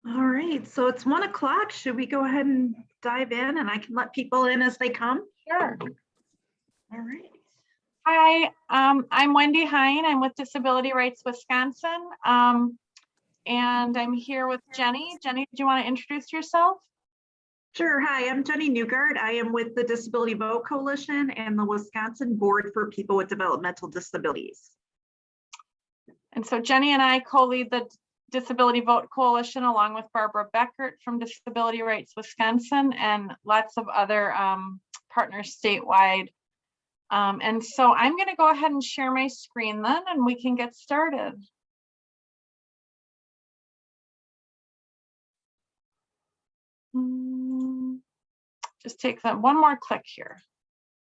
All right, so it's 1 o'clock. Should we go ahead and dive in and I can let people in as they come? Sure. All right. Hi, I'm Wendy Heyn. I'm with Disability Rights Wisconsin. And I'm here with Jenny. Jenny, do you want to introduce yourself? Sure. Hi, I'm Jenny Neugart. I am with the Disability Vote Coalition and the Wisconsin Board for People with Developmental Disabilities. And so Jenny and I co-lead the Disability Vote Coalition along with Barbara Beckert from Disability Rights Wisconsin and lots of other partners statewide. And so I'm going to go ahead and share my screen then and we can get started. Just take that one more click here.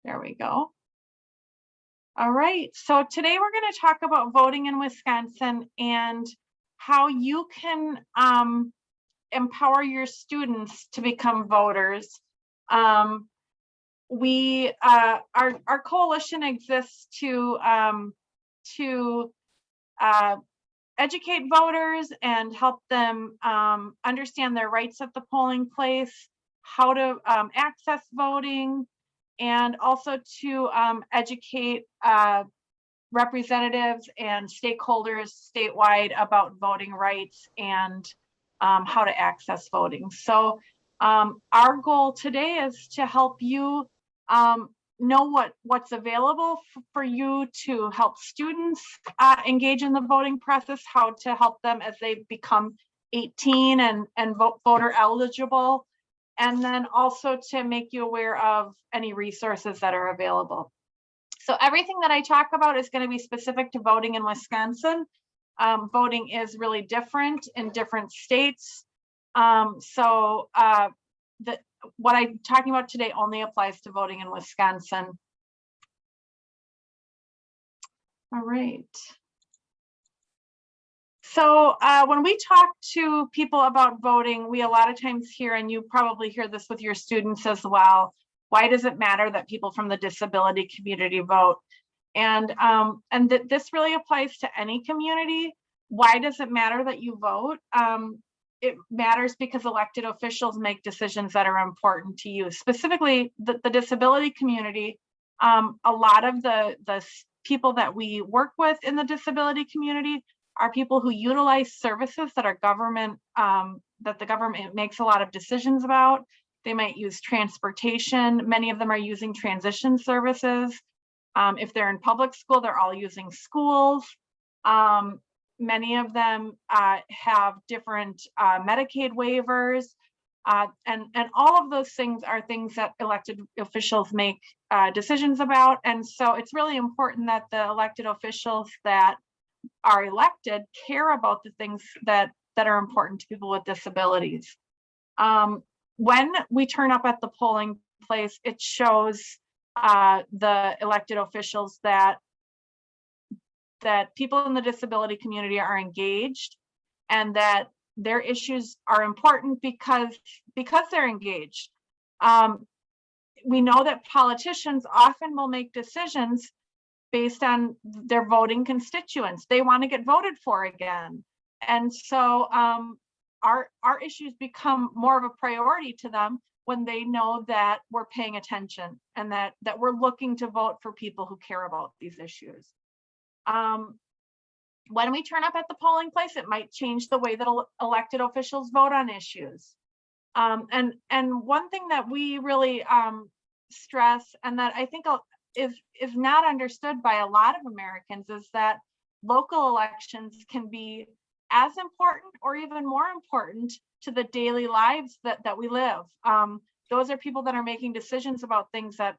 There we go. All right, so today we're going to talk about voting in Wisconsin and how you can empower your students to become voters. Our coalition exists to educate voters and help them understand their rights at the polling place, how to access voting, and also to educate representatives and stakeholders statewide about voting rights and how to access voting. So our goal today is to help you know what's available for you to help students engage in the voting process, how to help them as they become 18 and voter eligible, and then also to make you aware of any resources that are available. So everything that I talk about is going to be specific to voting in Wisconsin. Voting is really different in different states. What I'm talking about today only applies to voting in Wisconsin. All right. So when we talk to people about voting, we a lot of times hear, and you probably hear this with your students as well, why does it matter that people from the disability community vote? And this really applies to any community. Why does it matter that you vote? It matters because elected officials make decisions that are important to you. Specifically, the disability community, a lot of the people that we work with in the disability community are people who utilize services that are government, that the government makes a lot of decisions about. They might use transportation. Many of them are using transition services. If they're in public school, they're all using schools. Many of them have different Medicaid waivers. And all of those things are things that elected officials make decisions about. And so it's really important that the elected officials that are elected care about the things that are important to people with disabilities. When we turn up at the polling place, it shows the elected officials that people in the disability community are engaged and that their issues are important because they're engaged. We know that politicians often will make decisions based on their voting constituents. They want to get voted for again. And so our issues become more of a priority to them when they know that we're paying attention and that we're looking to vote for people who care about these issues. When we turn up at the polling place, it might change the way that elected officials vote on issues. And one thing that we really stress, and that I think is not understood by a lot of Americans, is that local elections can be as important or even more important to the daily lives that we live. Those are people that are making decisions about things that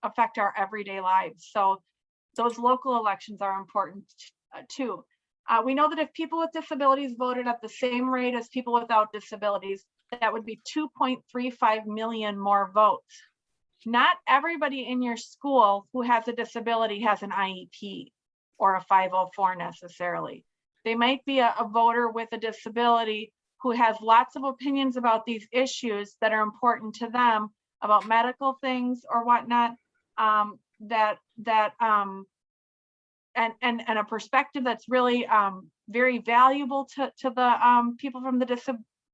affect our everyday lives. So those local elections are important too. We know that if people with disabilities voted at the same rate as people without disabilities, that would be 2.35 million more votes. Not everybody in your school who has a disability has an IEP or a 504 necessarily. They might be a voter with a disability who has lots of opinions about these issues that are important to them, about medical things or whatnot, that and a perspective that's really very valuable to the people from the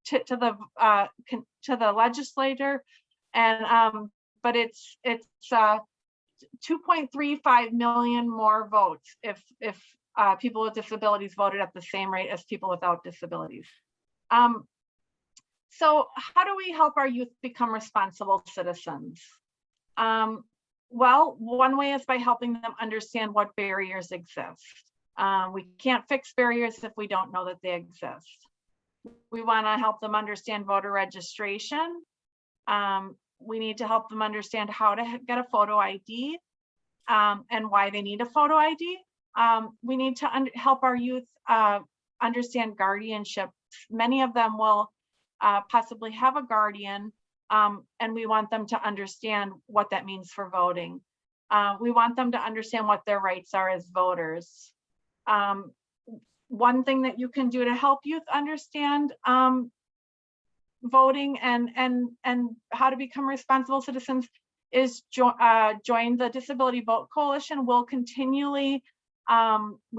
to the legislator, and but it's 2.35 million more votes if people with disabilities voted at the same rate as people without disabilities. So how do we help our youth become responsible citizens? Well, one way is by helping them understand what barriers exist. We can't fix barriers if we don't know that they exist. We want to help them understand voter registration. We need to help them understand how to get a photo ID and why they need a photo ID. We need to help our youth understand guardianship. Many of them will possibly have a guardian, and we want them to understand what that means for voting. We want them to understand what their rights are as voters. One thing that you can do to help youth understand voting and how to become responsible citizens is join the Disability Vote Coalition. We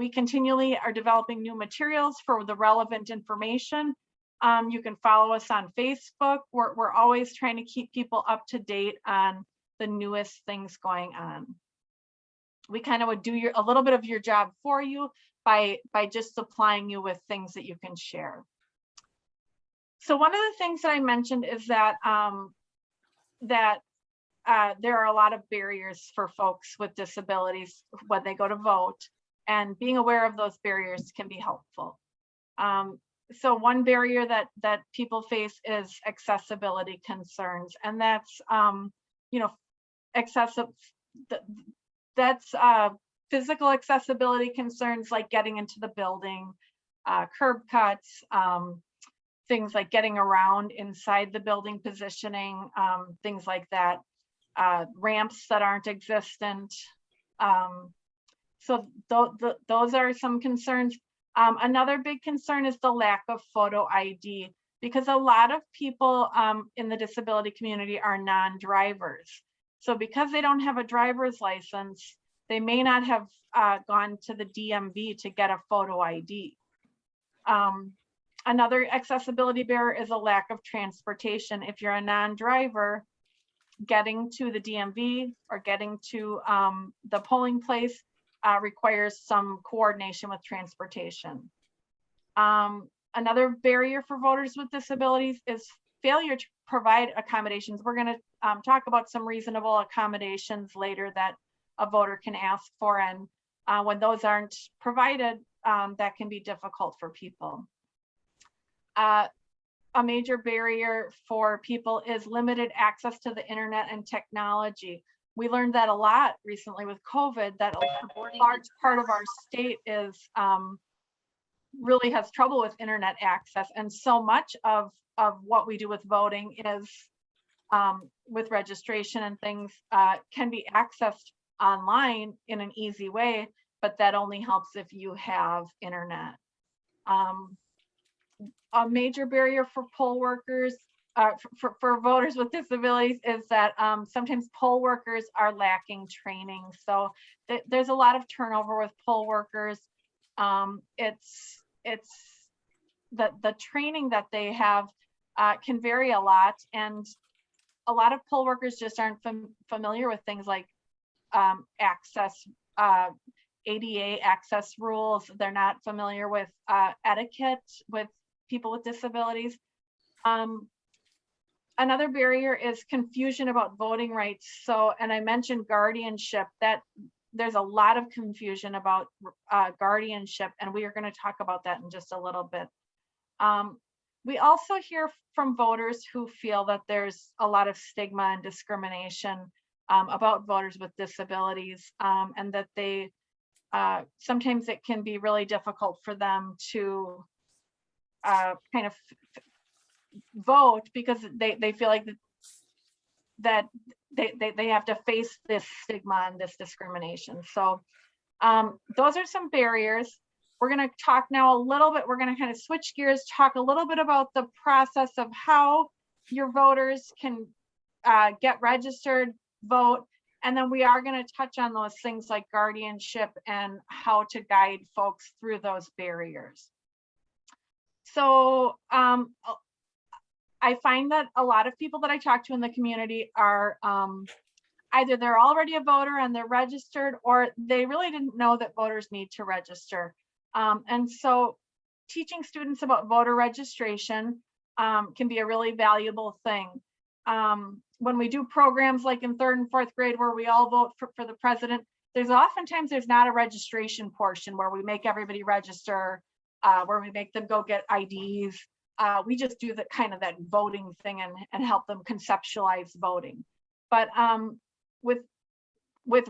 continually are developing new materials for the relevant information. You can follow us on Facebook. We're always trying to keep people up to date on the newest things going on. We kind of would do a little bit of your job for you by just supplying you with things that you can share. So one of the things that I mentioned is that there are a lot of barriers for folks with disabilities when they go to vote, and being aware of those barriers can be helpful. So one barrier that people face is accessibility concerns, and that's physical accessibility concerns like getting into the building, curb cuts, things like getting around inside the building, positioning, things like that, ramps that aren't existent. So those are some concerns. Another big concern is the lack of photo ID, because a lot of people in the disability community are non-drivers. So because they don't have a driver's license, they may not have gone to the DMV to get a photo ID. Another accessibility barrier is a lack of transportation. If you're a non-driver, getting to the DMV or getting to the polling place requires some coordination with transportation. Another barrier for voters with disabilities is failure to provide accommodations. We're going to talk about some reasonable accommodations later that a voter can ask for, and when those aren't provided, that can be difficult for people. A major barrier for people is limited access to the internet and technology. We learned that a lot recently with COVID, that a large part of our state is really has trouble with internet access, and so much of what we do with voting is with registration and things can be accessed online in an easy way, but that only helps if you have internet. A major barrier for poll workers, for voters with disabilities, is that sometimes poll workers are lacking training. So there's a lot of turnover with poll workers. It's the training that they have can vary a lot, and a lot of poll workers just aren't familiar with things like access, ADA access rules. They're not familiar with etiquette with people with disabilities. Another barrier is confusion about voting rights. So, and I mentioned guardianship, that there's a lot of confusion about guardianship, and we are going to talk about that in just a little bit. We also hear from voters who feel that there's a lot of stigma and discrimination about voters with disabilities, and that they sometimes it can be really difficult for them to kind of vote because they feel like that they have to face this stigma and this discrimination. So those are some barriers. We're going to talk now a little bit, we're going to kind of switch gears, talk a little bit about the process of how your voters can get registered, vote, And then we are going to touch on those things like guardianship and how to guide folks through those barriers. So I find that a lot of people that I talk to in the community are either they're already a voter and they're registered, or they really didn't know that voters need to register. And so teaching students about voter registration can be a really valuable thing. When we do programs like in 3rd and 4th grade where we all vote for the president, there's not a registration portion where we make everybody register, where we make them go get IDs. We just do that kind of that voting thing and help them conceptualize voting. But with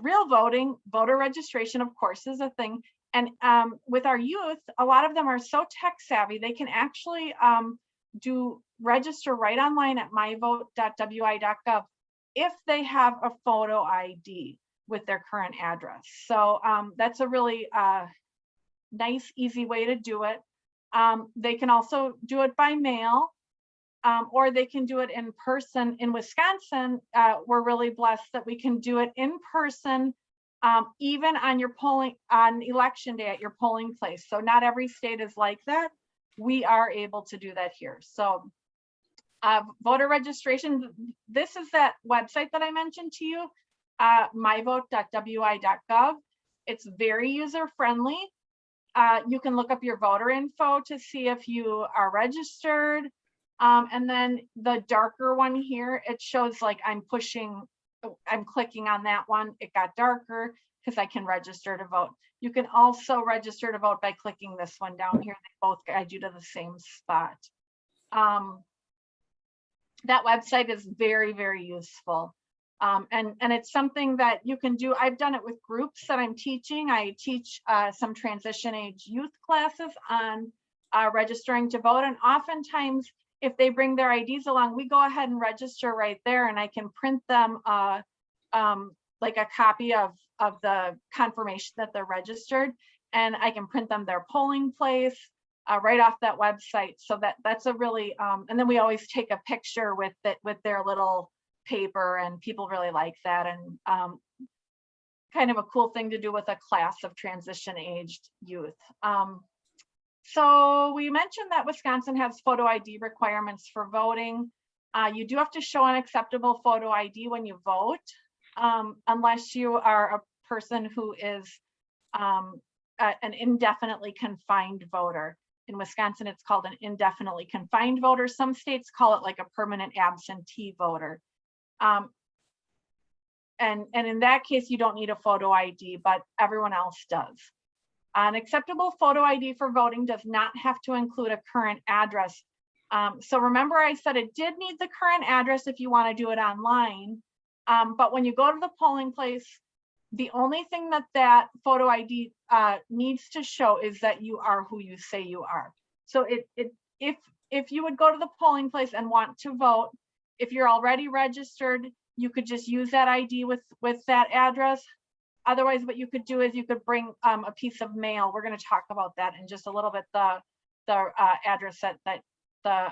real voting, voter registration, of course, is a thing. And with our youth, a lot of them are so tech savvy, they can actually register right online at myvote.wi.gov if they have a photo ID with their current address. So that's a really nice, easy way to do it. They can also do it by mail, or they can do it in person. In Wisconsin, we're really blessed that we can do it in person, even on election day at your polling place. So not every state is like that. We are able to do that here. So voter registration, this is that website that I mentioned to you, myvote.wi.gov. It's very user-friendly. You can look up your voter info to see if you are registered. And then the darker one here, it shows like I'm clicking on that one. It got darker because I can register to vote. You can also register to vote by clicking this one down here. They both guide you to the same spot. That website is very, very useful. And it's something that you can do. I've done it with groups that I'm teaching. I teach some transition age youth classes on registering to vote. And oftentimes, if they bring their IDs along, we go ahead and register right there, and I can print them like a copy of the confirmation that they're registered, and I can print them their polling place right off that website. So that's a really, and then we always take a picture with their little paper, and people really like that, and kind of a cool thing to do with a class of transition aged youth. So we mentioned that Wisconsin has photo ID requirements for voting. You do have to show an acceptable photo ID when you vote, unless you are a person who is an indefinitely confined voter. In Wisconsin, it's called an indefinitely confined voter. Some states call it like a permanent absentee voter. And in that case, you don't need a photo ID, but everyone else does. An acceptable photo ID for voting does not have to include a current address. So remember I said it did need the current address if you want to do it online. But when you go to the polling place, the only thing that photo ID needs to show is that you are who you say you are. So if you would go to the polling place and want to vote, if you're already registered, you could just use that ID with that address. Otherwise, what you could do is you could bring a piece of mail. We're going to talk about that in just a little bit. The address that the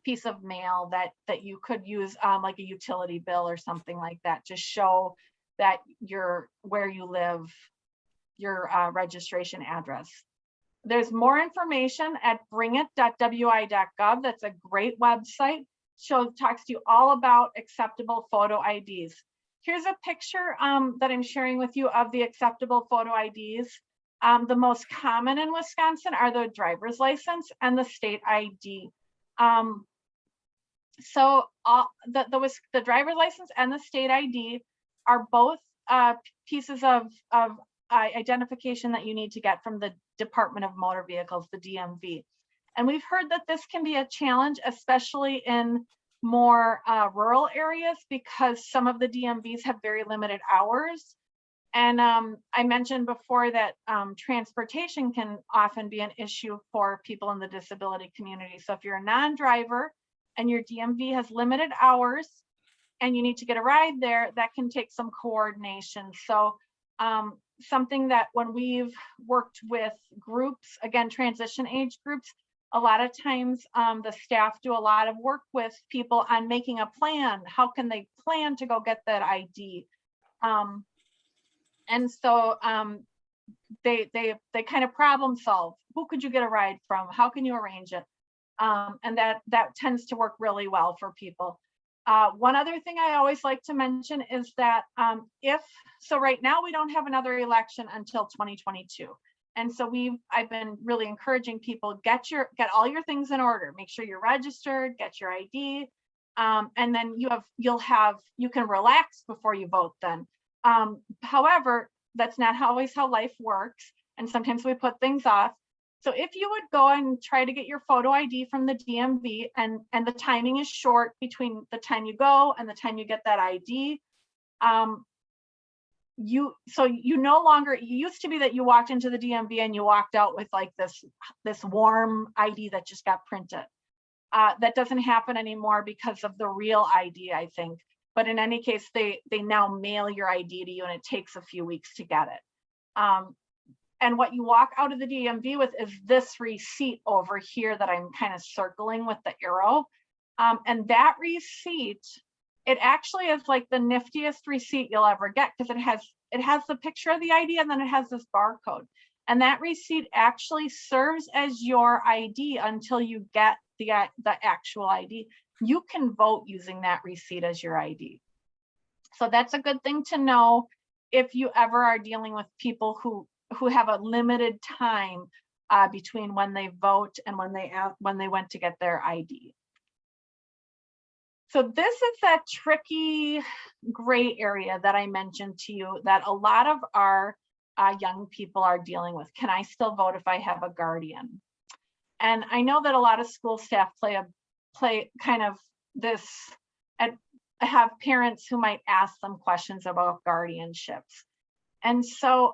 piece of mail that you could use like a utility bill or something like that to show that where you live, your registration address. There's more information at bringit.wi.gov. That's a great website. Talks to you all about acceptable photo IDs. Here's a picture that I'm sharing with you of the acceptable photo IDs. The most common in Wisconsin are the driver's license and the state ID. So the driver's license and the state ID are both pieces of identification that you need to get from the Department of Motor Vehicles, the DMV. And we've heard that this can be a challenge, especially in more rural areas, because some of the DMVs have very limited hours. And I mentioned before that transportation can often be an issue for people in the disability community. So if you're a non-driver and your DMV has limited hours and you need to get a ride there, that can take some coordination. So something that when we've worked with groups, again, transition age groups, A lot of times the staff do a lot of work with people on making a plan. How can they plan to go get that ID? And so they kind of problem solve. Who could you get a ride from? How can you arrange it? And that tends to work really well for people. One other thing I always like to mention is that so right now we don't have another election until 2022. And so I've been really encouraging people, get all your things in order, make sure you're registered, get your ID, and then you can relax before you vote then. However, that's not always how life works. And sometimes we put things off. So if you would go and try to get your photo ID from the DMV, and the timing is short between the time you go and the time you get that ID, you no longer, it used to be that you walked into the DMV and you walked out with like this warm ID that just got printed. That doesn't happen anymore because of the real ID, I think. But in any case, they now mail your ID to you, and it takes a few weeks to get it. And what you walk out of the DMV with is this receipt over here that I'm kind of circling with the arrow. And that receipt, it actually is like the niftiest receipt you'll ever get, because it has the picture of the ID, and then it has this barcode. And that receipt actually serves as your ID until you get the actual ID. You can vote using that receipt as your ID. So that's a good thing to know if you ever are dealing with people who have a limited time between when they vote and when they went to get their ID. So this is that tricky gray area that I mentioned to you that a lot of our young people are dealing with. Can I still vote if I have a guardian? And I know that a lot of school staff play kind of this, and have parents who might ask them questions about guardianships. And so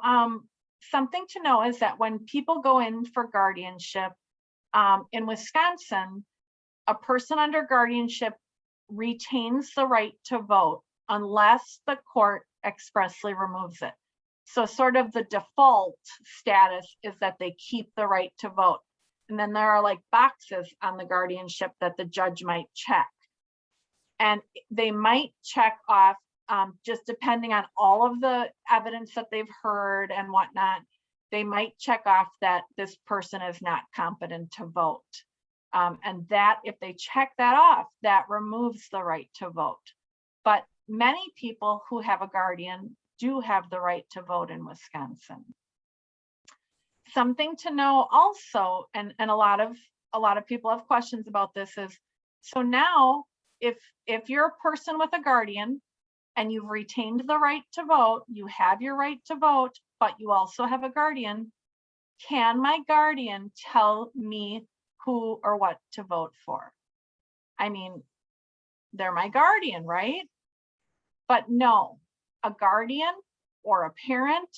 something to know is that when people go in for guardianship in Wisconsin, a person under guardianship retains the right to vote unless the court expressly removes it. So sort of the default status is that they keep the right to vote. And then there are like boxes on the guardianship that the judge might check. And they might check off, just depending on all of the evidence that they've heard and whatnot, they might check off that this person is not competent to vote. And that, if they check that off, that removes the right to vote. But many people who have a guardian do have the right to vote in Wisconsin. Something to know also, and a lot of people have questions about this, is so now if you're a person with a guardian and you've retained the right to vote, you have your right to vote, but you also have a guardian, can my guardian tell me who or what to vote for? I mean, they're my guardian, right? But no, a guardian or a parent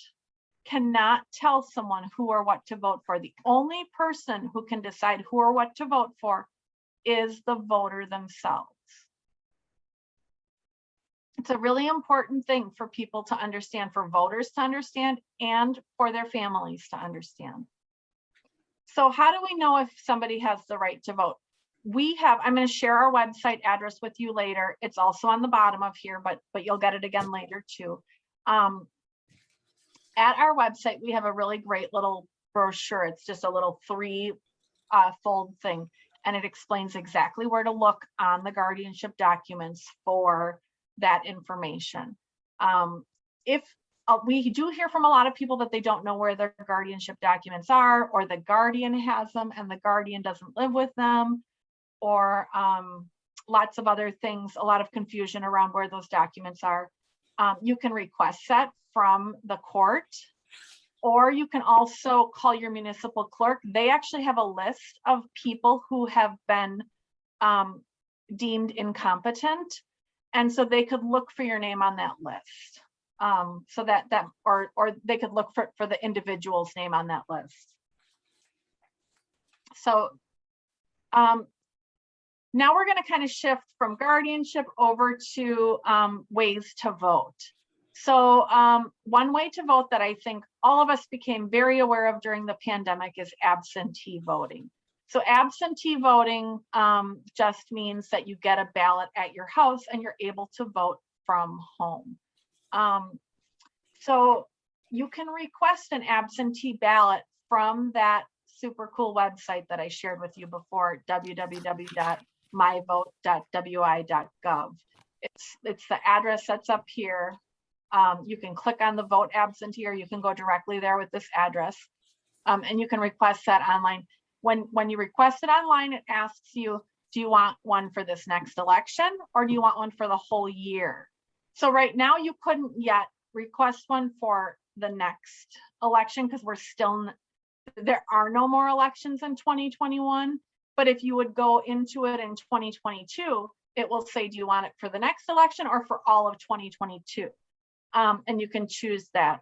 cannot tell someone who or what to vote for. The only person who can decide who or what to vote for is the voter themselves. It's a really important thing for people to understand, for voters to understand, and for their families to understand. So how do we know if somebody has the right to vote? I'm going to share our website address with you later. It's also on the bottom of here, but you'll get it again later too. At our website, we have a really great little brochure. It's just a little 3-fold thing, and it explains exactly where to look on the guardianship documents for that information. We do hear from a lot of people that they don't know where their guardianship documents are, or the guardian has them and the guardian doesn't live with them, or lots of other things, a lot of confusion around where those documents are. You can request that from the court, or you can also call your municipal clerk. They actually have a list of people who have been deemed incompetent, and so they could look for your name on that list. Or they could look for the individual's name on that list. So now we're going to kind of shift from guardianship over to ways to vote. So one way to vote that I think all of us became very aware of during the pandemic is absentee voting. So absentee voting just means that you get a ballot at your house and you're able to vote from home. So you can request an absentee ballot from that super cool website that I shared with you before, www.myvote.wi.gov. It's the address that's up here. You can click on the vote absentee, or you can go directly there with this address, and you can request that online. When you request it online, it asks you, do you want one for this next election, or do you want one for the whole year? So right now you couldn't yet request one for the next election because there are no more elections in 2021. But if you would go into it in 2022, it will say, do you want it for the next election or for all of 2022? And you can choose that.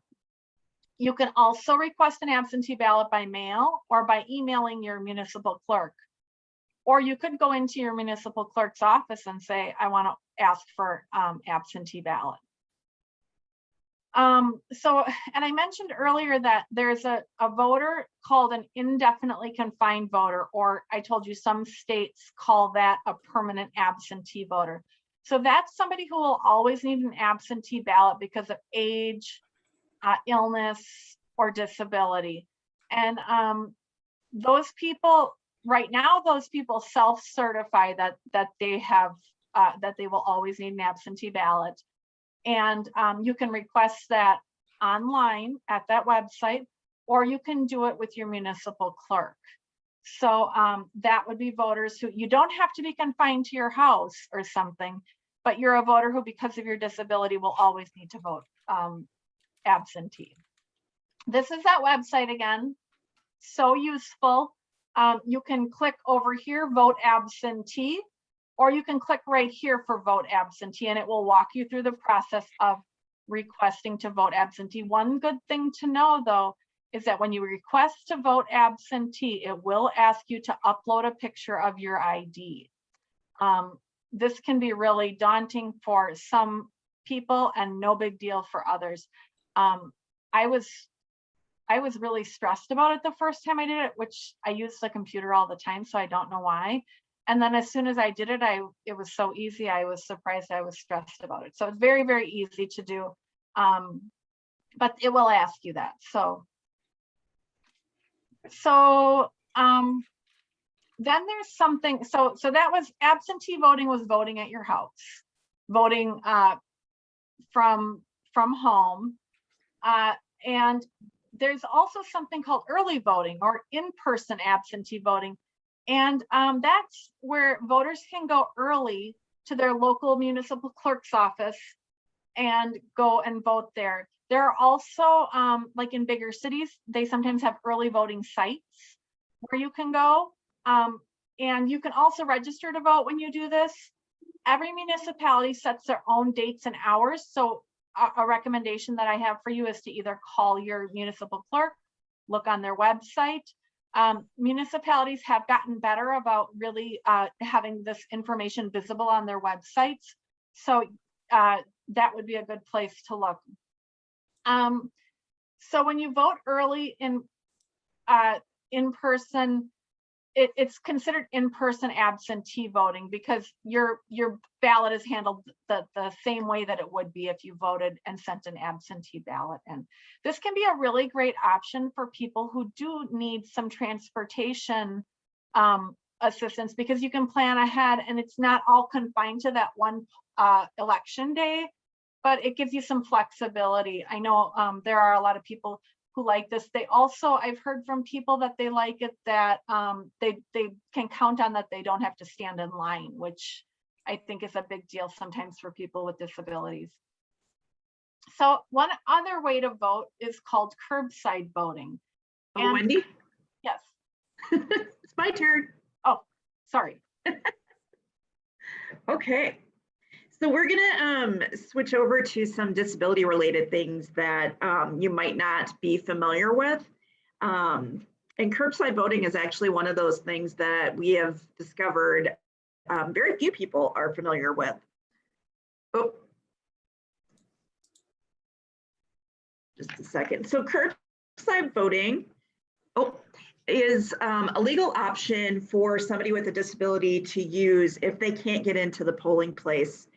You can also request an absentee ballot by mail or by emailing your municipal clerk. Or you could go into your municipal clerk's office and say, I want to ask for absentee ballot. And I mentioned earlier that there's a voter called an indefinitely confined voter, or I told you some states call that a permanent absentee voter. So that's somebody who will always need an absentee ballot because of age, illness, or disability. And those people, right now, those people self-certify that they have that they will always need an absentee ballot. And you can request that online at that website, or you can do it with your municipal clerk. So that would be voters who, you don't have to be confined to your house or something, but you're a voter who, because of your disability, will always need to vote absentee. This is that website again. So useful. You can click over here, vote absentee, or you can click right here for vote absentee, and it will walk you through the process of requesting to vote absentee. One good thing to know, though, is that when you request to vote absentee, it will ask you to upload a picture of your ID. This can be really daunting for some people and no big deal for others. I was really stressed about it the first time I did it, which I use the computer all the time, so I don't know why. And then as soon as I did it, it was so easy. I was surprised I was stressed about it. So it's very, very easy to do, but it will ask you that. So then there's something. So that was absentee voting, was voting at your house, voting from home, and there's also something called early voting or in-person absentee voting. And that's where voters can go early to their local municipal clerk's office and go and vote there. There are also, like in bigger cities, they sometimes have early voting sites where you can go. And you can also register to vote when you do this. Every municipality sets their own dates and hours. So a recommendation that I have for you is to either call your municipal clerk, look on their website. Municipalities have gotten better about really having this information visible on their websites. So that would be a good place to look. So when you vote early in person, it's considered in-person absentee voting because your ballot is handled the same way that it would be if you voted and sent an absentee ballot. And this can be a really great option for people who do need some transportation assistance, because you can plan ahead and it's not all confined to that one election day, but it gives you some flexibility. I know there are a lot of people who like this. They also, I've heard from people that they like it, that they can count on that they don't have to stand in line, which I think is a big deal sometimes for people with disabilities. So one other way to vote is called curbside voting. Oh, Wendy? Yes. It's my turn. Oh, sorry. Okay. So we're gonna switch over to some disability related things that you might not be familiar with. And curbside voting is actually one of those things that we have discovered very few people are familiar with. Oh, just a second. So curbside voting, oh, is a legal option for somebody with a disability to use if they can't get into the polling place.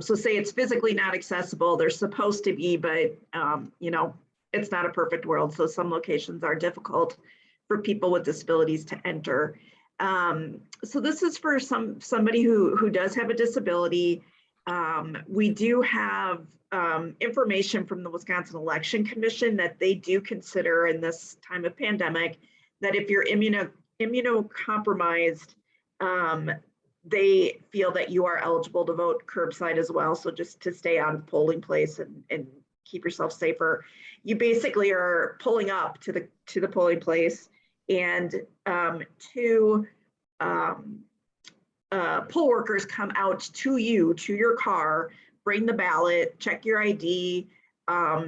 So say it's physically not accessible, they're supposed to be, but you know, it's not a perfect world. So some locations are difficult for people with disabilities to enter. So this is for somebody who does have a disability. We do have information from the Wisconsin Election Commission that they do consider in this time of pandemic that if you're immunocompromised, they feel that you are eligible to vote curbside as well. So just to stay on polling place and keep yourself safer, you basically are pulling up to the polling place, and two poll workers come out to your car, bring the ballot, check your ID,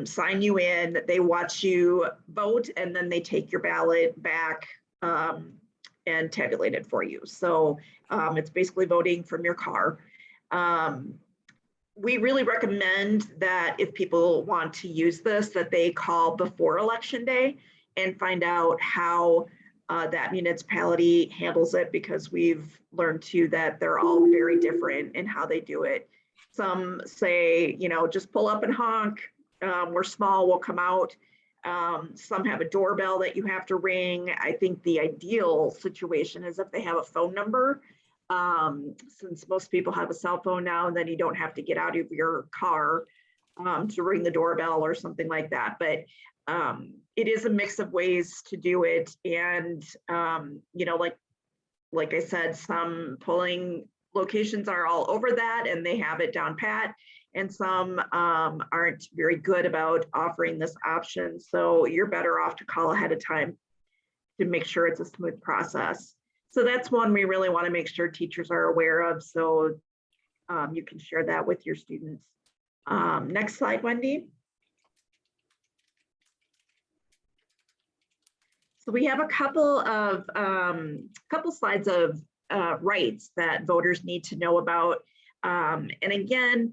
sign you in, they watch you vote, and then they take your ballot back and tabulate it for you. So it's basically voting from your car. We really recommend that if people want to use this, that they call before Election Day and find out how that municipality handles it, because we've learned too that they're all very different in how they do it. Some say, you know, just pull up and honk. We're small, we'll come out. Some have a doorbell that you have to ring. I think the ideal situation is if they have a phone number, since most people have a cell phone now, and then you don't have to get out of your car to ring the doorbell or something like that. But it is a mix of ways to do it. And, you know, like I said, some polling locations are all over that and they have it down pat, and some aren't very good about offering this option. So you're better off to call ahead of time to make sure it's a smooth process. So that's one we really want to make sure teachers are aware of, so you can share that with your students. Next slide, Wendy. So we have a couple slides of rights that voters need to know about. And again,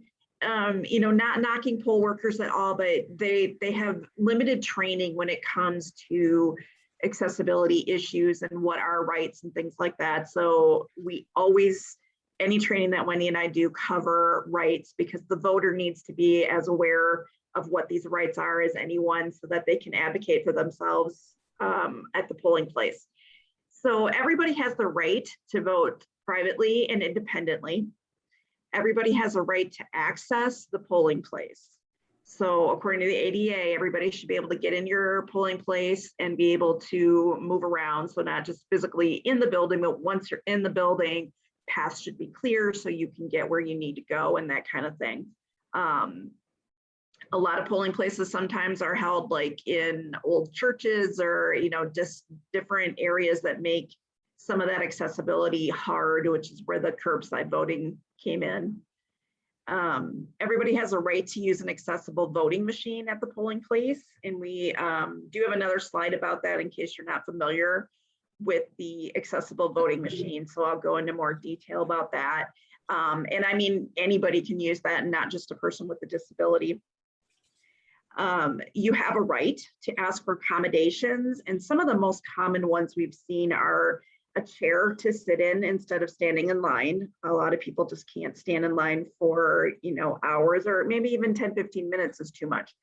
you know, not knocking poll workers at all, but they have limited training when it comes to accessibility issues and what are rights and things like that. So we always, any training that Wendy and I do, cover rights, because the voter needs to be as aware of what these rights are as anyone, so that they can advocate for themselves at the polling place. So everybody has the right to vote privately and independently. Everybody has a right to access the polling place. So according to the ADA, everybody should be able to get in your polling place and be able to move around. So not just physically in the building, but once you're in the building, paths should be clear so you can get where you need to go and that kind of thing. A lot of polling places sometimes are held like in old churches, or, you know, just different areas that make some of that accessibility hard, which is where the curbside voting came in. Everybody has a right to use an accessible voting machine at the polling place. And we do have another slide about that in case you're not familiar with the accessible voting machine. So I'll go into more detail about that. And I mean, anybody can use that, and not just a person with a disability. You have a right to ask for accommodations, and some of the most common ones we've seen are a chair to sit in instead of standing in line. A lot of people just can't stand in line for, you know, hours, or maybe even 10-15 minutes is too much.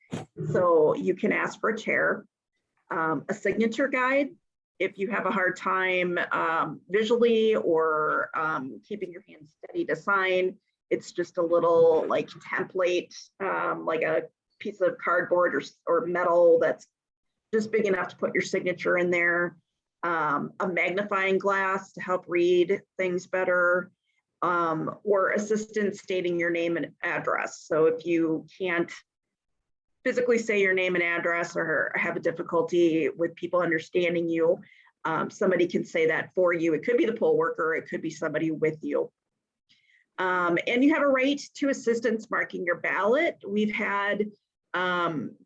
So you can ask for a chair. A signature guide, if you have a hard time visually or keeping your hands steady to sign. It's just a little like template, like a piece of cardboard or metal that's just big enough to put your signature in there. A magnifying glass to help read things better, or assistance stating your name and address. So if you can't physically say your name and address, or have a difficulty with people understanding you, somebody can say that for you. It could be the poll worker, it could be somebody with you. And you have a right to assistance marking your ballot. We've had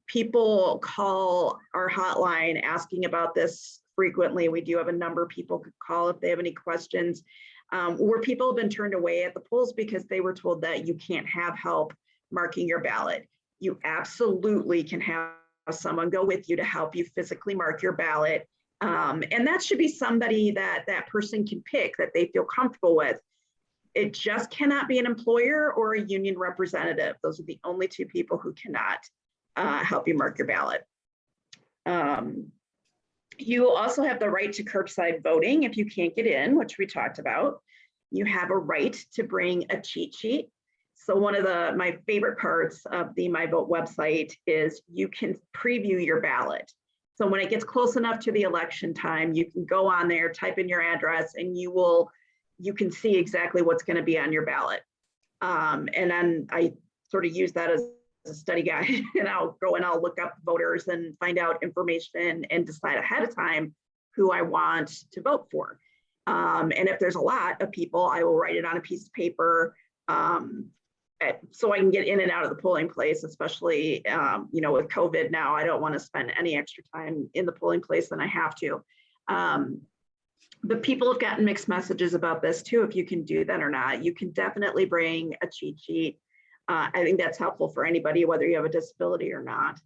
people call our hotline asking about this frequently. We do have a number of people could call if they have any questions, where people have been turned away at the polls because they were told that you can't have help marking your ballot. You absolutely can have someone go with you to help you physically mark your ballot. And that should be somebody that that person can pick, that they feel comfortable with. It just cannot be an employer or a union representative. Those are the only two people who cannot help you mark your ballot. You also have the right to curbside voting if you can't get in, which we talked about. You have a right to bring a cheat sheet. So one of my favorite parts of the My Vote website is you can preview your ballot. So when it gets close enough to the election time, you can go on there, type in your address, and you can see exactly what's going to be on your ballot. And then I sort of use that as a study guide, and I'll go and I'll look up voters and find out information and decide ahead of time who I want to vote for. And if there's a lot of people, I will write it on a piece of paper so I can get in and out of the polling place, especially with COVID now. I don't want to spend any extra time in the polling place than I have to. But people have gotten mixed messages about this too, if you can do that or not. You can definitely bring a cheat sheet. I think that's helpful for anybody, whether you have a disability or not.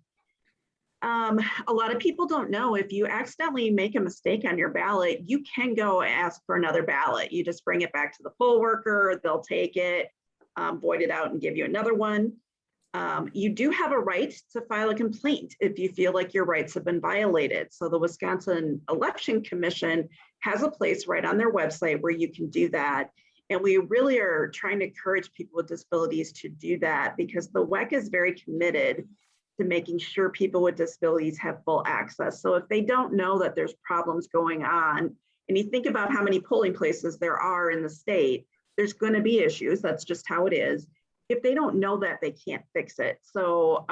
A lot of people don't know, if you accidentally make a mistake on your ballot, you can go ask for another ballot. You just bring it back to the poll worker, they'll take it, void it out and give you another one. You do have a right to file a complaint if you feel like your rights have been violated. So the Wisconsin Election Commission has a place right on their website where you can do that. And we really are trying to encourage people with disabilities to do that, because the WEC is very committed to making sure people with disabilities have full access. So if they don't know that there's problems going on, and you think about how many polling places there are in the state, there's going to be issues. That's just how it is. If they don't know that, they can't fix it. So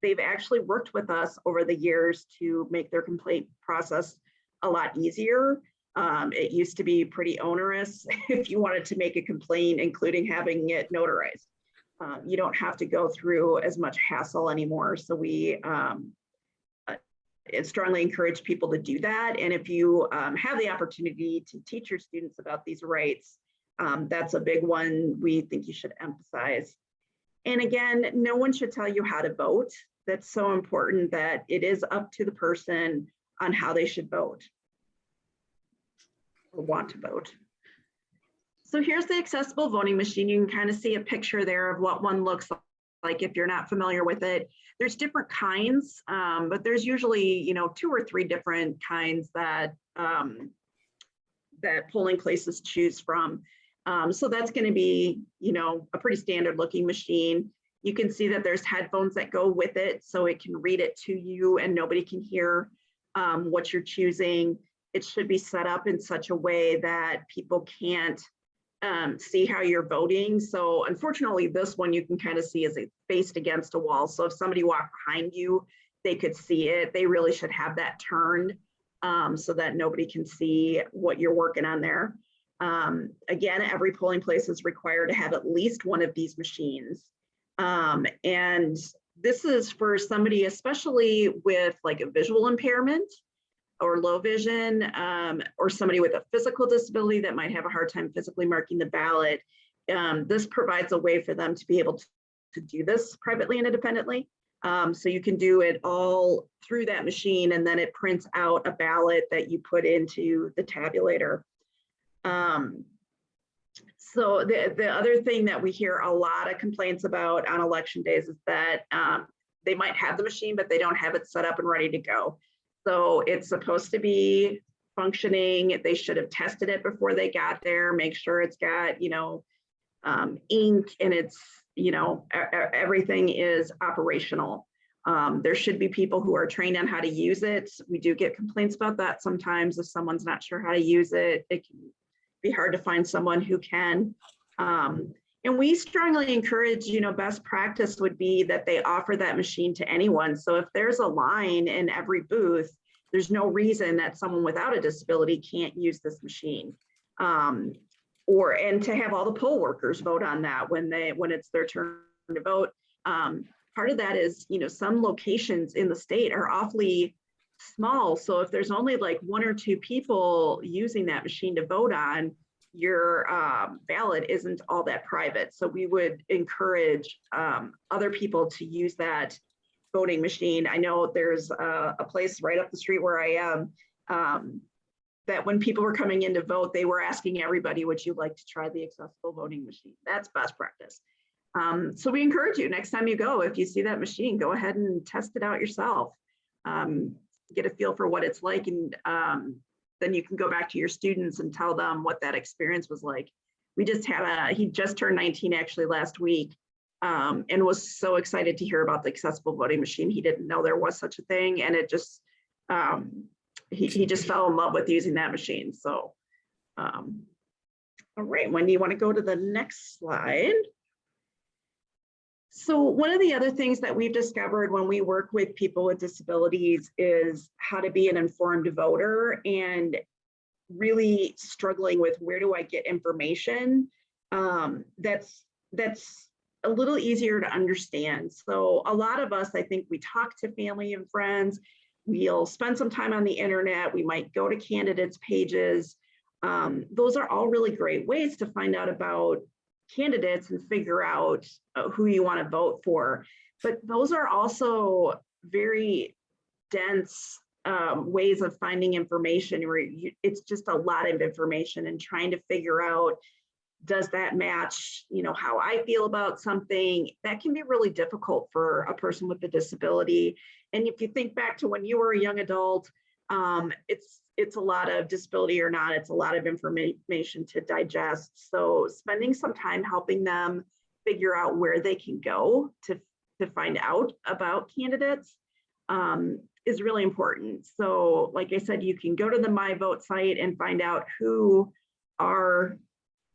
they've actually worked with us over the years to make their complaint process a lot easier. It used to be pretty onerous if you wanted to make a complaint, including having it notarized. You don't have to go through as much hassle anymore. So we strongly encourage people to do that. And if you have the opportunity to teach your students about these rights, that's a big one we think you should emphasize. And again, no one should tell you how to vote. That's so important, that it is up to the person on how they should vote or want to vote. So here's the accessible voting machine. You can kind of see a picture there of what one looks like if you're not familiar with it. There's different kinds, but there's usually 2 or 3 different kinds that that polling places choose from. So that's going to be, a pretty standard looking machine. You can see that there's headphones that go with it, so it can read it to you and nobody can hear what you're choosing. It should be set up in such a way that people can't see how you're voting. So unfortunately, this one you can kind of see as it's faced against a wall. So if somebody walked behind you, they could see it. They really should have that turned so that nobody can see what you're working on there. Again, every polling place is required to have at least one of these machines. And this is for somebody, especially with like a visual impairment or low vision, or somebody with a physical disability that might have a hard time physically marking the ballot. This provides a way for them to be able to do this privately and independently. So you can do it all through that machine, and then it prints out a ballot that you put into the tabulator. So the other thing that we hear a lot of complaints about on election days is that they might have the machine, but they don't have it set up and ready to go. So it's supposed to be functioning. They should have tested it before they got there, make sure it's got, ink and it's, everything is operational. There should be people who are trained on how to use it. We do get complaints about that sometimes. If someone's not sure how to use it, it can be hard to find someone who can. And we strongly encourage, best practice would be that they offer that machine to anyone. So if there's a line in every booth, there's no reason that someone without a disability can't use this machine. And to have all the poll workers vote on that when it's their turn to vote. Part of that is, some locations in the state are awfully small. So if there's only like 1 or 2 people using that machine to vote on, your ballot isn't all that private. So we would encourage other people to use that voting machine. I know there's a place right up the street where I am, that when people were coming in to vote, they were asking everybody, would you like to try the accessible voting machine? That's best practice. So we encourage you, next time you go, if you see that machine, go ahead and test it out yourself. Get a feel for what it's like, and then you can go back to your students and tell them what that experience was like. We just had he just turned 19 actually last week, and was so excited to hear about the accessible voting machine. He didn't know there was such a thing, and it just, he just fell in love with using that machine. So, all right, Wendy, you want to go to the next slide? So one of the other things that we've discovered when we work with people with disabilities is how to be an informed voter, and really struggling with where do I get information that's a little easier to understand. So a lot of us, I think, we talk to family and friends, we'll spend some time on the internet, we might go to candidates pages. Those are all really great ways to find out about candidates and figure out who you want to vote for. But those are also very dense ways of finding information, where it's just a lot of information, and trying to figure out, does that match, you know, how I feel about something? That can be really difficult for a person with a disability. And if you think back to when you were a young adult, it's a lot of disability or not, it's a lot of information to digest. So spending some time helping them figure out where they can go to find out about candidates is really important. So like I said, you can go to the My Vote site and find out who are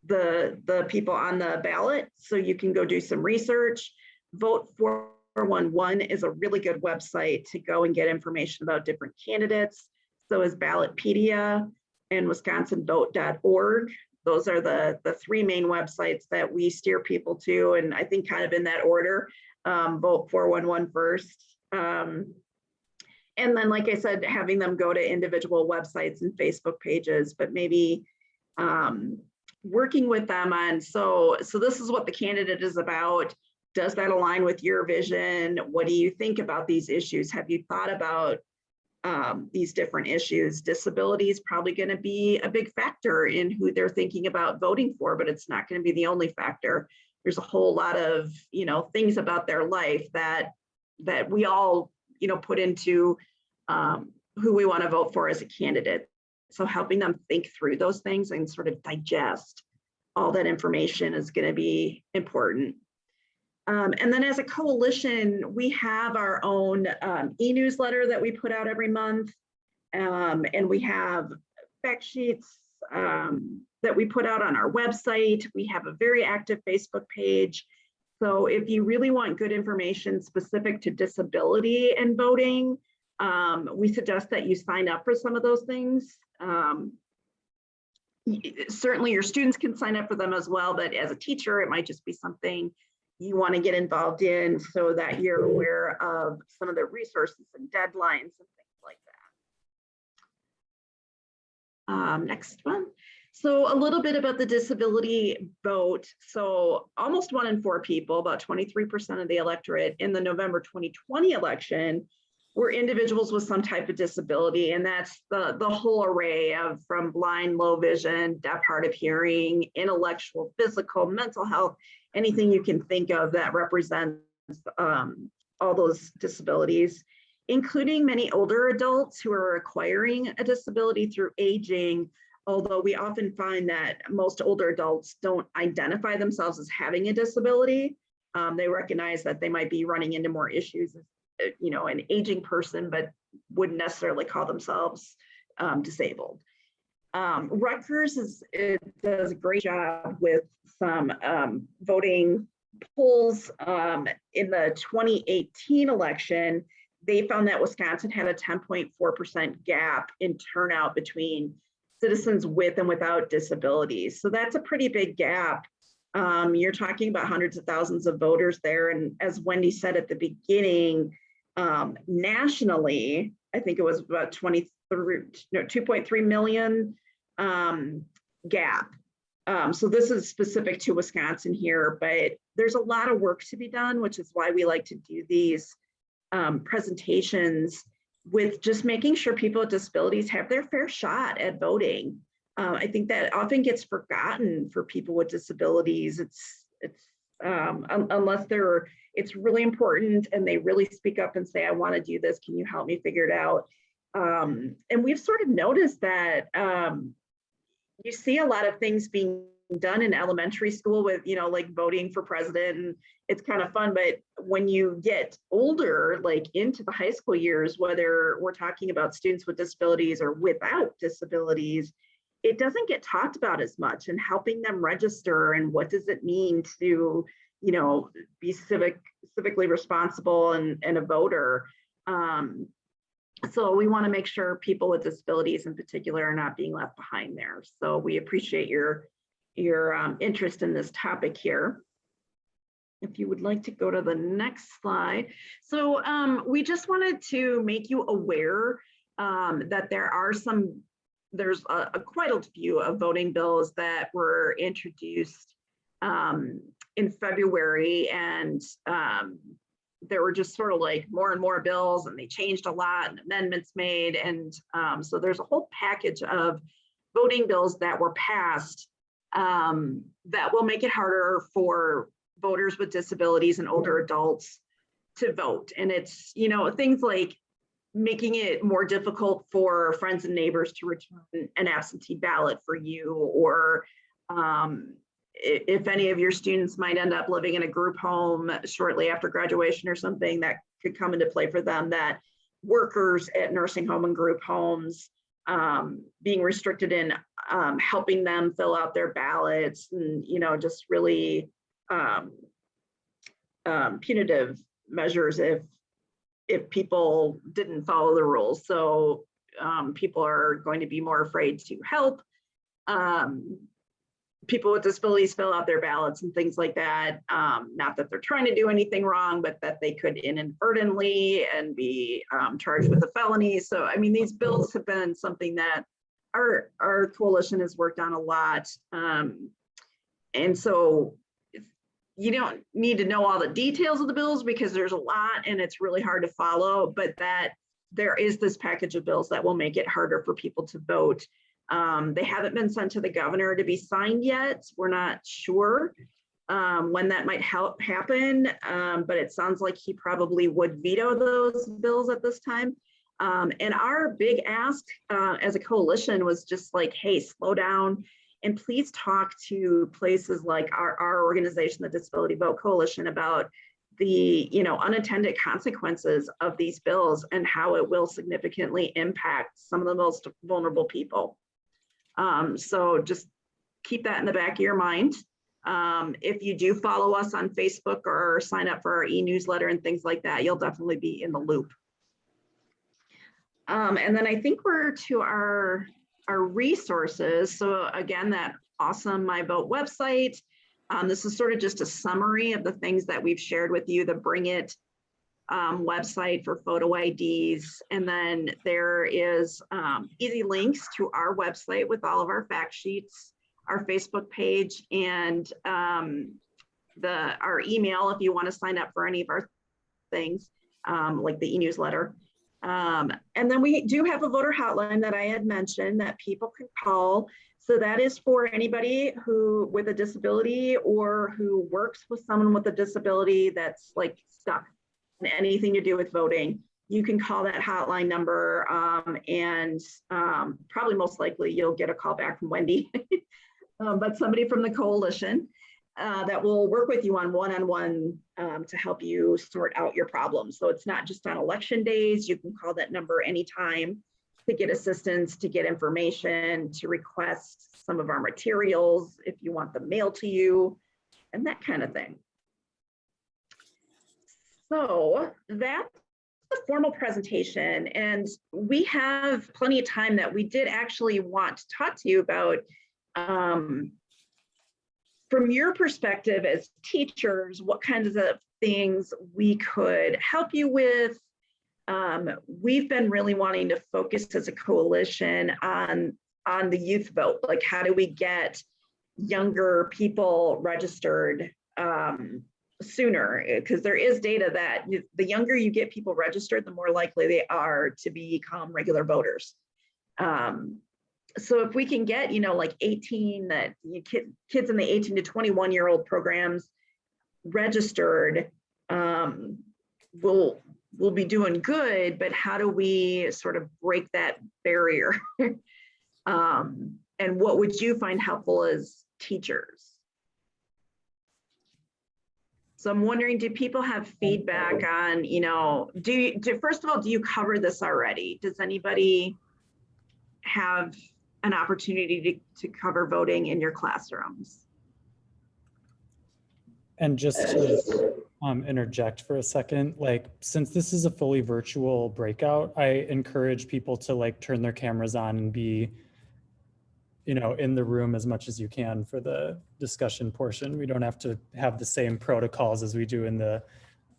the people on the ballot. So you can go do some research. Vote 411 is a really good website to go and get information about different candidates. So is Ballotpedia and WisconsinVote.org. Those are the three main websites that we steer people to, and I think kind of in that order. Vote 411 first. And then, like I said, having them go to individual websites and Facebook pages, but maybe working with them on, so this is what the candidate is about. Does that align with your vision? What do you think about these issues? Have you thought about these different issues? Disability is probably going to be a big factor in who they're thinking about voting for, but it's not going to be the only factor. There's a whole lot of, you know, things about their life that we all, you know, put into who we want to vote for as a candidate. So helping them think through those things and sort of digest all that information is going to be important. And then as a coalition, we have our own e-newsletter that we put out every month. And we have fact sheets that we put out on our website. We have a very active Facebook page. So if you really want good information specific to disability and voting, we suggest that you sign up for some of those things. Certainly your students can sign up for them as well, but as a teacher, it might just be something you want to get involved in so that you're aware of some of the resources and deadlines and things like that. Next one. So a little bit about the disability vote. So almost 1 in 4 people, about 23% of the electorate in the November 2020 election were individuals with some type of disability. And that's the whole array of from blind, low vision, deaf, hard of hearing, intellectual, physical, mental health, anything you can think of that represents all those disabilities, including many older adults who are acquiring a disability through aging, although we often find that most older adults don't identify themselves as having a disability. They recognize that they might be running into more issues as, you know, an aging person, but wouldn't necessarily call themselves disabled. Rutgers does a great job with some voting polls. In the 2018 election, they found that Wisconsin had a 10.4% gap in turnout between citizens with and without disabilities. So that's a pretty big gap. You're talking about hundreds of thousands of voters there. And as Wendy said at the beginning, nationally, I think it was about 2.3 million gap. So this is specific to Wisconsin here, but there's a lot of work to be done, which is why we like to do these presentations with just making sure people with disabilities have their fair shot at voting. I think that often gets forgotten for people with disabilities. Unless it's really important and they really speak up and say, I want to do this, can you help me figure it out? And we've sort of noticed that you see a lot of things being done in elementary school with, like voting for president, and it's kind of fun. But when you get older, like into the high school years, whether we're talking about students with disabilities or without disabilities, it doesn't get talked about as much, and helping them register and what does it mean to, be civically responsible and a voter. So we want to make sure people with disabilities in particular are not being left behind there. So we appreciate your interest in this topic here. If you would like to go to the next slide. So we just wanted to make you aware that there's quite a few of voting bills that were introduced in February, and there were just sort of like more and more bills, and they changed a lot and amendments made. And so there's a whole package of voting bills that were passed that will make it harder for voters with disabilities and older adults to vote. And it's, things like making it more difficult for friends and neighbors to return an absentee ballot for you, or if any of your students might end up living in a group home shortly after graduation or something, that could come into play for them, that workers at nursing home and group homes being restricted in helping them fill out their ballots, and just really punitive measures if people didn't follow the rules. So people are going to be more afraid to help people with disabilities fill out their ballots and things like that. Not that they're trying to do anything wrong, but that they could inadvertently and be charged with a felony. So, I mean, these bills have been something that our coalition has worked on a lot. And so you don't need to know all the details of the bills because there's a lot and it's really hard to follow, but that there is this package of bills that will make it harder for people to vote. They haven't been sent to the governor to be signed yet. We're not sure when that might happen, but it sounds like he probably would veto those bills at this time. And our big ask as a coalition was just like, hey, slow down and please talk to places like our organization, the Disability Vote Coalition, about the unintended consequences of these bills and how it will significantly impact some of the most vulnerable people. So just keep that in the back of your mind. If you do follow us on Facebook or sign up for our e-newsletter and things like that, you'll definitely be in the loop. And then I think we're to our resources. So again, that awesome My Vote website. This is sort of just a summary of the things that we've shared with you, the Bring It website for photo IDs. And then there is easy links to our website with all of our fact sheets, our Facebook page, and our email if you want to sign up for any of our things, like the e-newsletter. And then we do have a voter hotline that I had mentioned that people can call. So that is for anybody who with a disability or who works with someone with a disability that's like stuck in anything to do with voting. You can call that hotline number and probably most likely you'll get a call back from Wendy, but somebody from the coalition that will work with you on one-on-one to help you sort out your problems. So it's not just on election days. You can call that number anytime to get assistance, to get information, to request some of our materials if you want them mailed to you, and that kind of thing. So that's the formal presentation, and we have plenty of time that we did actually want to talk to you about from your perspective as teachers, what kinds of things we could help you with. We've been really wanting to focus as a coalition on the youth vote. Like, how do we get younger people registered sooner, because there is data that the younger you get people registered, the more likely they are to become regular voters. So if we can get, like 18, that kids in the 18 to 21-year-old programs registered, we'll be doing good, but how do we sort of break that barrier? And what would you find helpful as teachers? So I'm wondering, do people have feedback on, first of all, do you cover this already? Does anybody have an opportunity to cover voting in your classrooms? And just to interject for a second, like, since this is a fully virtual breakout, I encourage people to like turn their cameras on and be, in the room as much as you can for the discussion portion. We don't have to have the same protocols as we do in the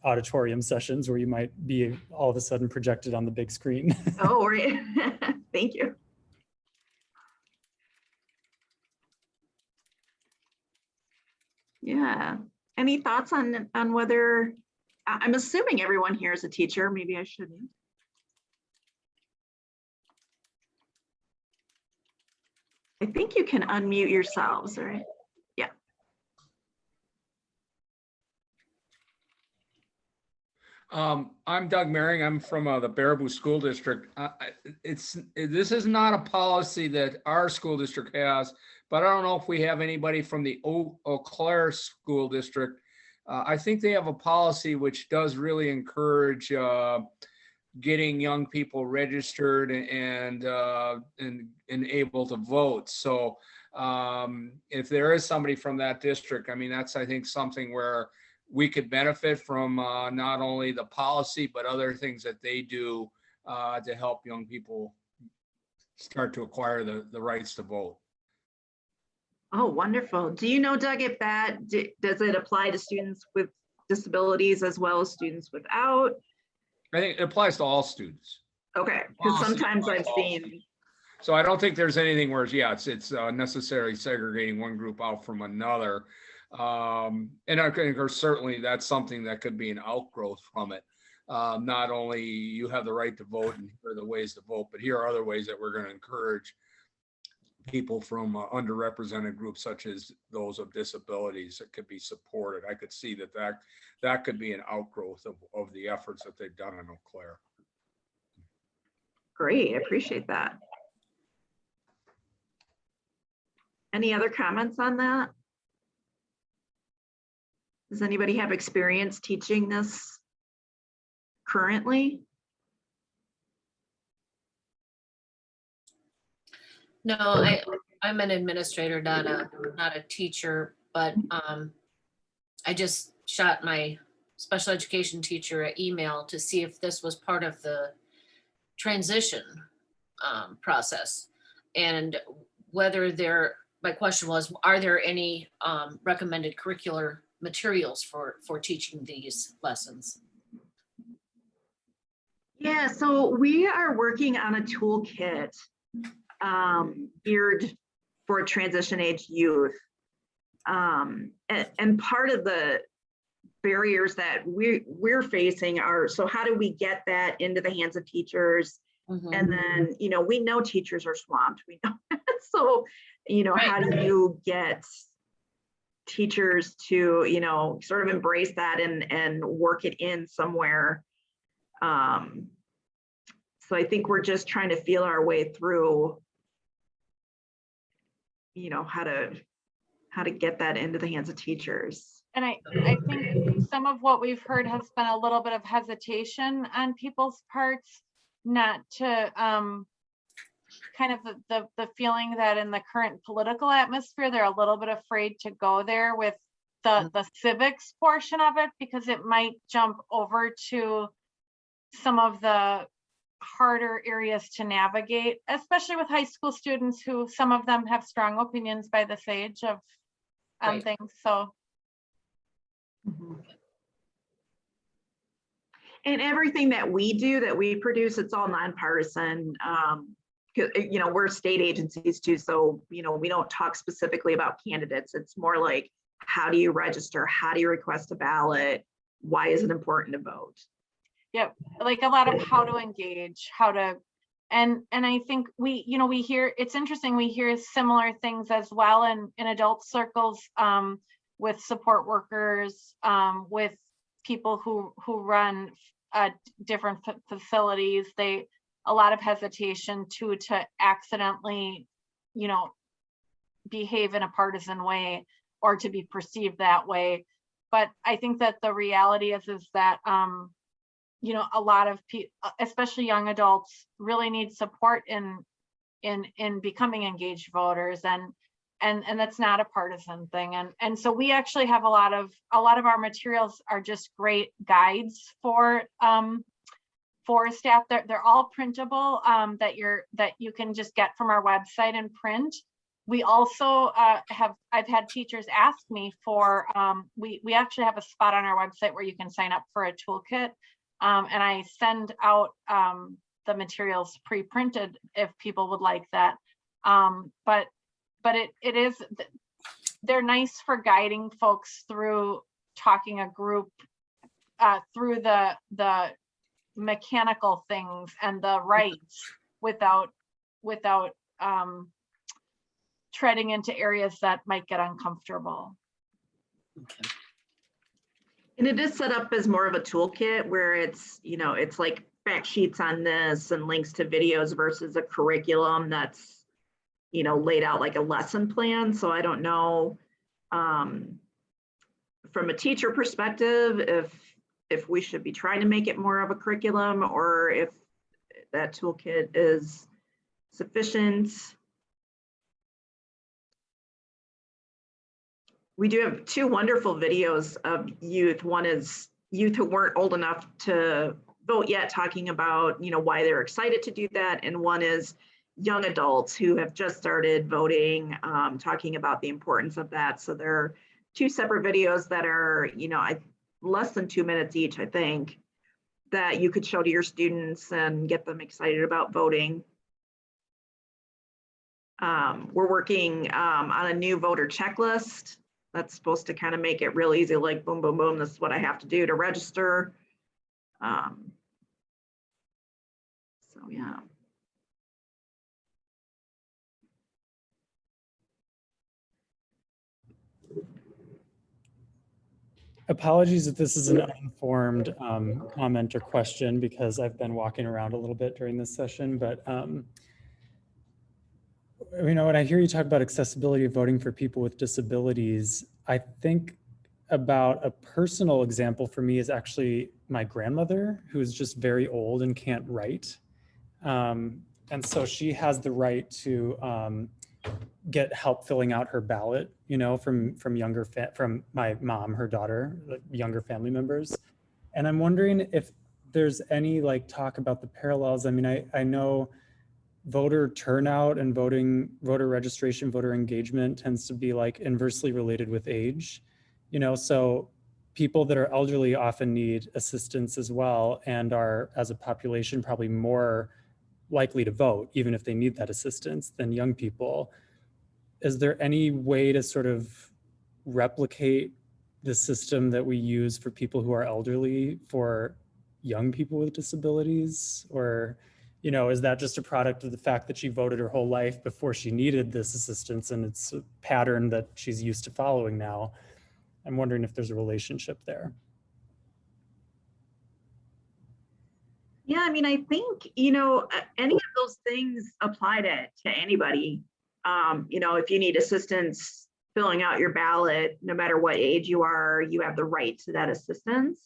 auditorium sessions where you might be all of a sudden projected on the big screen. Oh, right. Thank you. Yeah. Any thoughts on whether, I'm assuming everyone here is a teacher, maybe I shouldn't. I think you can unmute yourselves, right? Yeah. I'm Doug Merring. I'm from the Baraboo School District. This is not a policy that our school district has, but I don't know if we have anybody from the Eau Claire School District. I think they have a policy which does really encourage getting young people registered and able to vote. So if there is somebody from that district, I mean, that's, I think, something where we could benefit from not only the policy, but other things that they do to help young people start to acquire the rights to vote. Oh, wonderful. Do you know, Doug, if does it apply to students with disabilities as well as students without? I think it applies to all students. Okay, because sometimes I've seen. So I don't think there's anything where it's necessarily segregating one group out from another. And I think certainly that's something that could be an outgrowth from it. Not only you have the right to vote and here are the ways to vote, but here are other ways that we're going to encourage people from underrepresented groups such as those of disabilities that could be supported. I could see that could be an outgrowth of the efforts that they've done in Eau Claire. Great, I appreciate that. Any other comments on that? Does anybody have experience teaching this currently? No, I'm an administrator, not a teacher, but I just shot my special education teacher an email to see if this was part of the transition process, and whether my question was, are there any recommended curricular materials for teaching these lessons? Yeah, so we are working on a toolkit geared for transition age youth. And part of the barriers that we're facing are, so how do we get that into the hands of teachers? Mm-hmm. And then, we know teachers are swamped, we know. So, right. How do you get teachers to, sort of embrace that and work it in somewhere? So I think we're just trying to feel our way through, how to get that into the hands of teachers. And I think some of what we've heard has been a little bit of hesitation on people's parts, not to kind of the feeling that in the current political atmosphere, they're a little bit afraid to go there with the civics portion of it, because it might jump over to some of the harder areas to navigate, especially with high school students who some of them have strong opinions by this age of right. things. So. Mm-hmm. And everything that we do, that we produce, it's all nonpartisan. We're state agencies too, so we don't talk specifically about candidates. It's more like, how do you register? How do you request a ballot? Why is it important to vote? Yep, like a lot of how to engage, how to, and I think we, you know, we hear, it's interesting, we hear similar things as well in adult circles, with support workers, with people who run different facilities. A lot of hesitation to accidentally, you know, behave in a partisan way or to be perceived that way. But I think that the reality is that you know, a lot of people, especially young adults, really need support in becoming engaged voters, and that's not a partisan thing. And so we actually have a lot of our materials are just great guides for staff. They're all printable, that you can just get from our website and print. We also I've had teachers ask me for, we actually have a spot on our website where you can sign up for a toolkit. And I send out the materials pre-printed if people would like that. But it is, they're nice for guiding folks through talking a group through the mechanical things and the rights without treading into areas that might get uncomfortable. Okay. And it is set up as more of a toolkit where it's, you know, it's like fact sheets on this and links to videos versus a curriculum that's, you know, laid out like a lesson plan. So I don't know, from a teacher perspective, if we should be trying to make it more of a curriculum or if that toolkit is sufficient. We do have two wonderful videos of youth. One is youth who weren't old enough to vote yet, talking about, you know, why they're excited to do that. And one is young adults who have just started voting, talking about the importance of that. So there are two separate videos that are, you know, less than 2 minutes each, I think, that you could show to your students and get them excited about voting. We're working on a new voter checklist that's supposed to kind of make it real easy, like boom, boom, boom, this is what I have to do to register. So yeah. Apologies if this is an uninformed comment or question, because I've been walking around a little bit during this session, but you know, when I hear you talk about accessibility of voting for people with disabilities, I think about a personal example for me is actually my grandmother, who is just very old and can't write. And so she has the right to get help filling out her ballot, you know, from my mom, her daughter, younger family members. And I'm wondering if there's any like talk about the parallels. I mean, I know voter turnout and voter registration, voter engagement tends to be like inversely related with age, you know, so people that are elderly often need assistance as well and are, as a population, probably more likely to vote, even if they need that assistance, than young people. Is there any way to sort of replicate the system that we use for people who are elderly for young people with disabilities? Or, you know, is that just a product of the fact that she voted her whole life before she needed this assistance and it's a pattern that she's used to following now? I'm wondering if there's a relationship there. Yeah, I mean, I think, you know, any of those things apply to anybody. You know, if you need assistance filling out your ballot, no matter what age you are, you have the right to that assistance.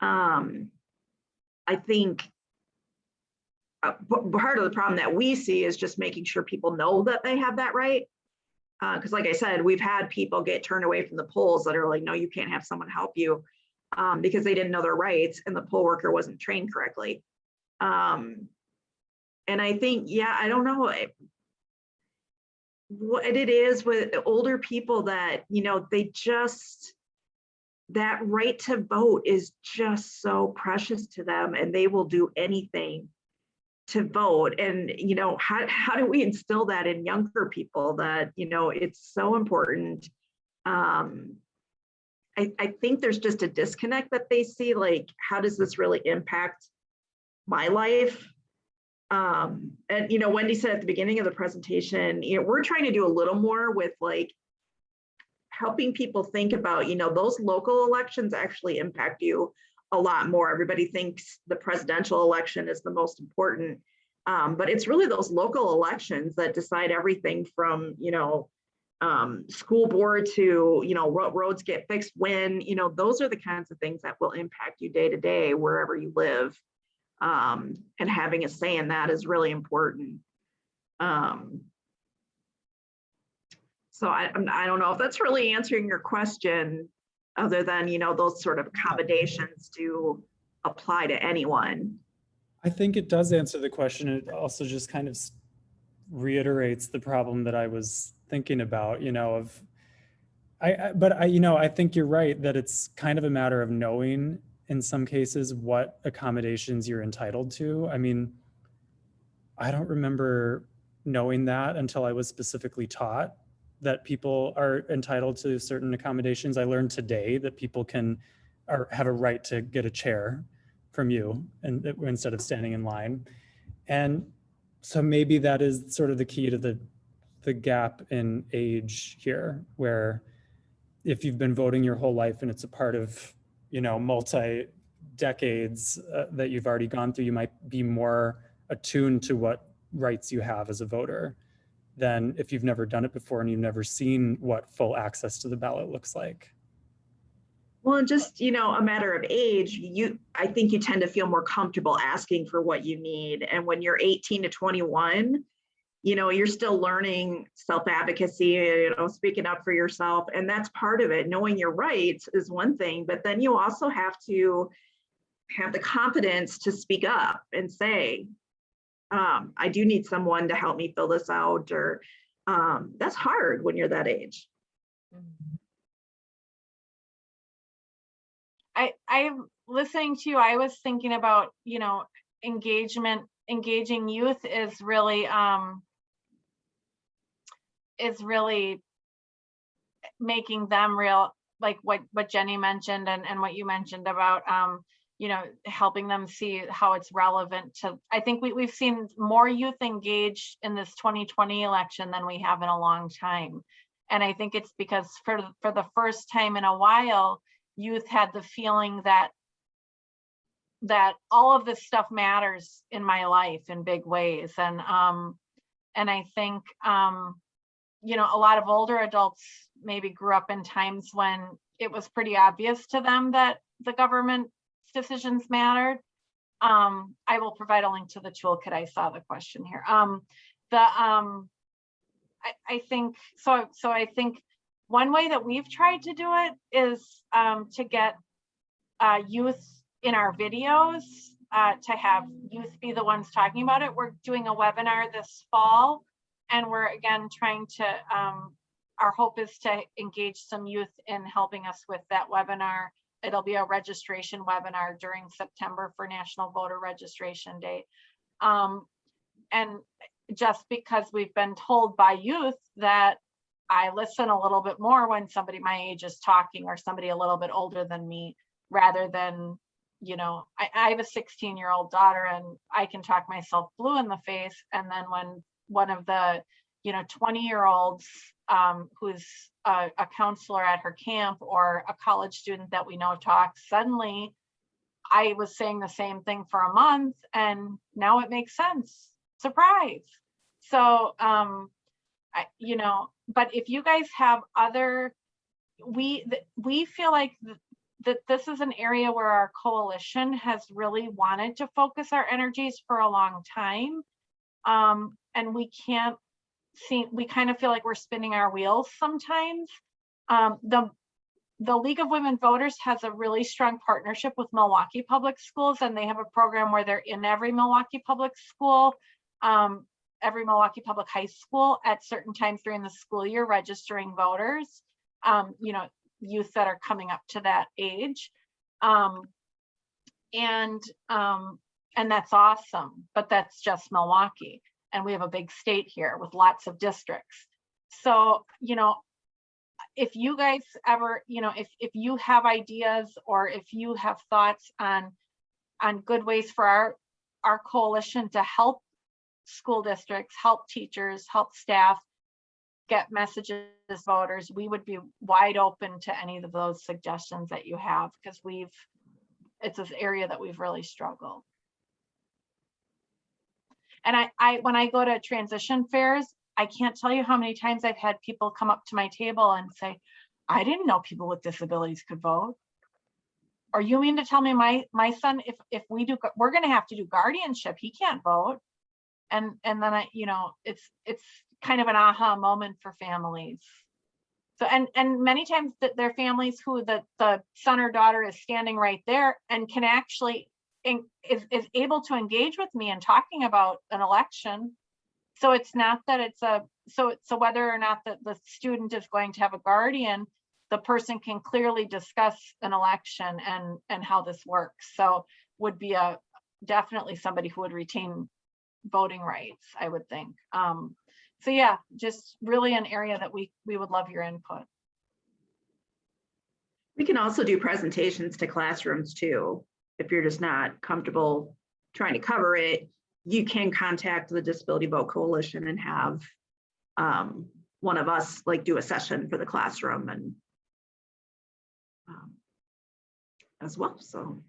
I think part of the problem that we see is just making sure people know that they have that right. Because like I said, we've had people get turned away from the polls that are like, no, you can't have someone help you, because they didn't know their rights and the poll worker wasn't trained correctly. And I think, yeah, I don't know what it is with older people that, you know, they just, that right to vote is just so precious to them and they will do anything to vote. And, you know, how do we instill that in younger people that, you know, it's so important I think there's just a disconnect that they see, like, how does this really impact my life? And, you know, Wendy said at the beginning of the presentation, you know, we're trying to do a little more with like helping people think about, you know, those local elections actually impact you a lot more. Everybody thinks the presidential election is the most important, but it's really those local elections that decide everything from, you know, school board to, you know, roads get fixed when, you know, those are the kinds of things that will impact you day to day, wherever you live. And having a say in that is really important. So I don't know if that's really answering your question, other than, you know, those sort of accommodations do apply to anyone. I think it does answer the question. It also just kind of reiterates the problem that I was thinking about, you know, you know, I think you're right that it's kind of a matter of knowing in some cases what accommodations you're entitled to. I mean, I don't remember knowing that until I was specifically taught that people are entitled to certain accommodations. I learned today that people can or have a right to get a chair from you and instead of standing in line. And so maybe that is sort of the key to the gap in age here, where if you've been voting your whole life and it's a part of, you know, multi-decades that you've already gone through, you might be more attuned to what rights you have as a voter than if you've never done it before and you've never seen what full access to the ballot looks like. Well, just, you know, a matter of age, I think you tend to feel more comfortable asking for what you need. And when you're 18 to 21, you know, you're still learning self-advocacy, you know, speaking up for yourself. And that's part of it. Knowing your rights is one thing, but then you also have to have the confidence to speak up and say, I do need someone to help me fill this out, or that's hard when you're that age. I'm listening to you. I was thinking about, you know, engaging youth is really making them real, like what Jenny mentioned and what you mentioned about you know, helping them see how it's relevant to. I think we've seen more youth engaged in this 2020 election than we have in a long time. And I think it's because for the first time in a while, youth had the feeling that all of this stuff matters in my life in big ways. And I think you know, a lot of older adults maybe grew up in times when it was pretty obvious to them that the government decisions mattered. I will provide a link to the toolkit. I saw the question here. I think so. I think one way that we've tried to do it is to get youth in our videos, to have youth be the ones talking about it. We're doing a webinar this fall, and we're again trying to, our hope is to engage some youth in helping us with that webinar. It'll be a registration webinar during September for National Voter Registration Day. And just because we've been told by youth that I listen a little bit more when somebody my age is talking, or somebody a little bit older than me, rather than, you know, I have a 16-year-old daughter and I can talk myself blue in the face. And then when one of the, you know, 20-year-olds who's a counselor at her camp, or a college student that we know talks, suddenly I was saying the same thing for a month and now it makes sense. Surprise. So, you know, but if you guys have other, we feel like that this is an area where our coalition has really wanted to focus our energies for a long time. And we can't see, we kind of feel like we're spinning our wheels sometimes. The League of Women Voters has a really strong partnership with Milwaukee Public Schools, and they have a program where they're in every Milwaukee Public School, every Milwaukee Public High School at certain times during the school year, registering voters, you know, youth that are coming up to that age. And that's awesome, but that's just Milwaukee. And we have a big state here with lots of districts. So, you know, if you guys ever, if you have ideas or if you have thoughts on good ways for our coalition to help school districts, help teachers, help staff get messages to voters, we would be wide open to any of those suggestions that you have, because it's this area that we've really struggled. And I when I go to transition fairs, I can't tell you how many times I've had people come up to my table and say, I didn't know people with disabilities could vote. Or you mean to tell me my son, if we're going to have to do guardianship, he can't vote. And then it's kind of an aha moment for families. So and many times that their families who the son or daughter is standing right there and can actually is able to engage with me and talking about an election. So it's not that it's so whether or not the student is going to have a guardian, the person can clearly discuss an election and how this works. So would be definitely somebody who would retain voting rights, I would think. So yeah, just really an area that we would love your input. We can also do presentations to classrooms too. If you're just not comfortable trying to cover it, you can contact the Disability Vote Coalition and have one of us like do a session for the classroom and as well. So